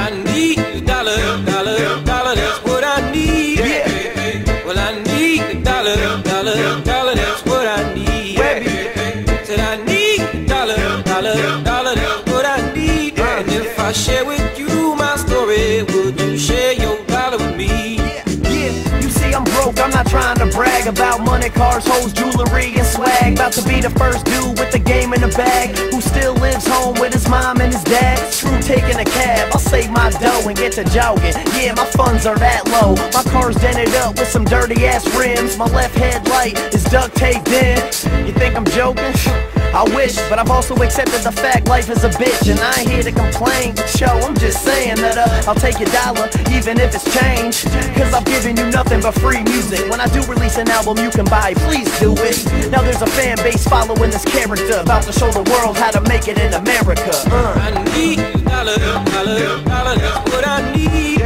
I need a dollar, dollar, dollar, that's what I need. Well, I need a dollar, dollar, dollar, that's what I need. Said I need a dollar, dollar, dollar, that's what I need. And if I share with you my story, would you share your dollar with me? You see, I'm broke, I'm not trying to brag about money, cars, hoes, jewelry, and swag. About to be the first dude with the game in the bag, who still lives home with his mom and his dad. True, taking a cab, I'll save my dough and get to jogging. Yeah, my funds are that low. My car's dented up with some dirty ass rims. My left headlight is duct taped in. You think I'm joking? I wish, but I've also accepted the fact life is a bitch. And I ain't here to complain, yo, I'm just saying that I'll take your dollar, even if it's change. Cause I've given you nothing but free music. When I do release an album you can buy, please do it. Now there's a fan base following this character, about to show the world how to make it in America. I need a dollar, dollar, dollar, that's what I need.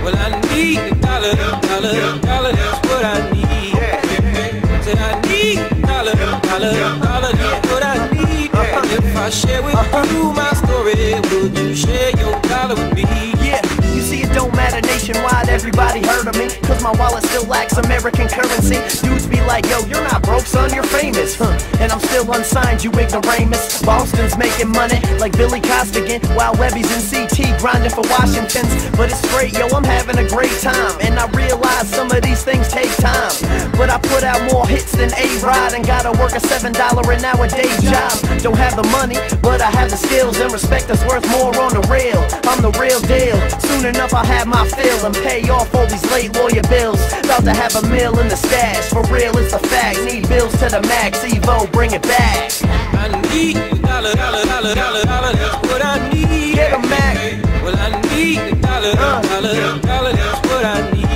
Well, I need a dollar, dollar, dollar, that's what I need. Said I need a dollar, dollar, dollar, that's what I need. And if I share with you my story, would you share your dollar with me? Yeah, you see it don't matter nationwide, everybody heard of me. Cause my wallet still lacks American currency. Dudes be like, yo, you're not broke son, you're famous. And I'm still unsigned, you ignoramus. Boston's making money like Billy Costigan, while Webby's in CT grinding for Washington's. But it's great, yo, I'm having a great time. And I realize some of these things take time, but I put out more hits than A-Rod, and gotta work a $7 an hour day job. Don't have the money, but I have the skills, and respect that's worth more on the real. I'm the real deal. Soon enough I'll have my fill and pay off all these late lawyer bills. About to have a meal in the stash, for real it's a fact. Need bills to the max, Evo, bring it back. I need a dollar, dollar, dollar, dollar, dollar, that's what I need. Get 'em, Mac. Well, I need a dollar, dollar, dollar, that's what I need.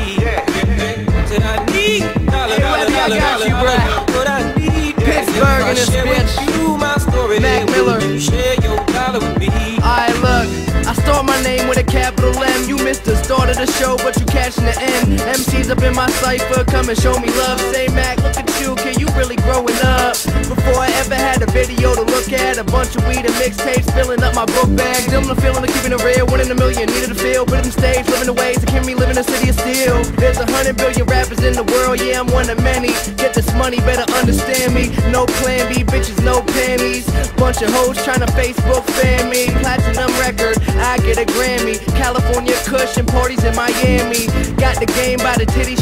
Said I need a dollar, dollar, dollar, dollar, that's what I need. Pittsburgh in this bitch. You my story, Mac Miller. you share your dollar with me. Alright, look, I start my name with a capital M. You missed the start of the show, but you catching the end. MC's up in my cypher, come and show me love. Say, Mac, look at you, kid, you really growing up. Before I ever had a video to look at, a bunch of weed and mixtapes filling up my book bag. Still the feeling of keeping it real, winning a million, needed a feel. Put it in stage, living the ways that can me live in a city of steel. There's 100 billion rappers in the world, yeah, I'm one of many. Get this money, better understand me. No plan B, bitches, no panties. Bunch of hoes trying to Facebook fan me. Platinum record, I get a Grammy. California cushion parties in Miami. Got the game by the titty.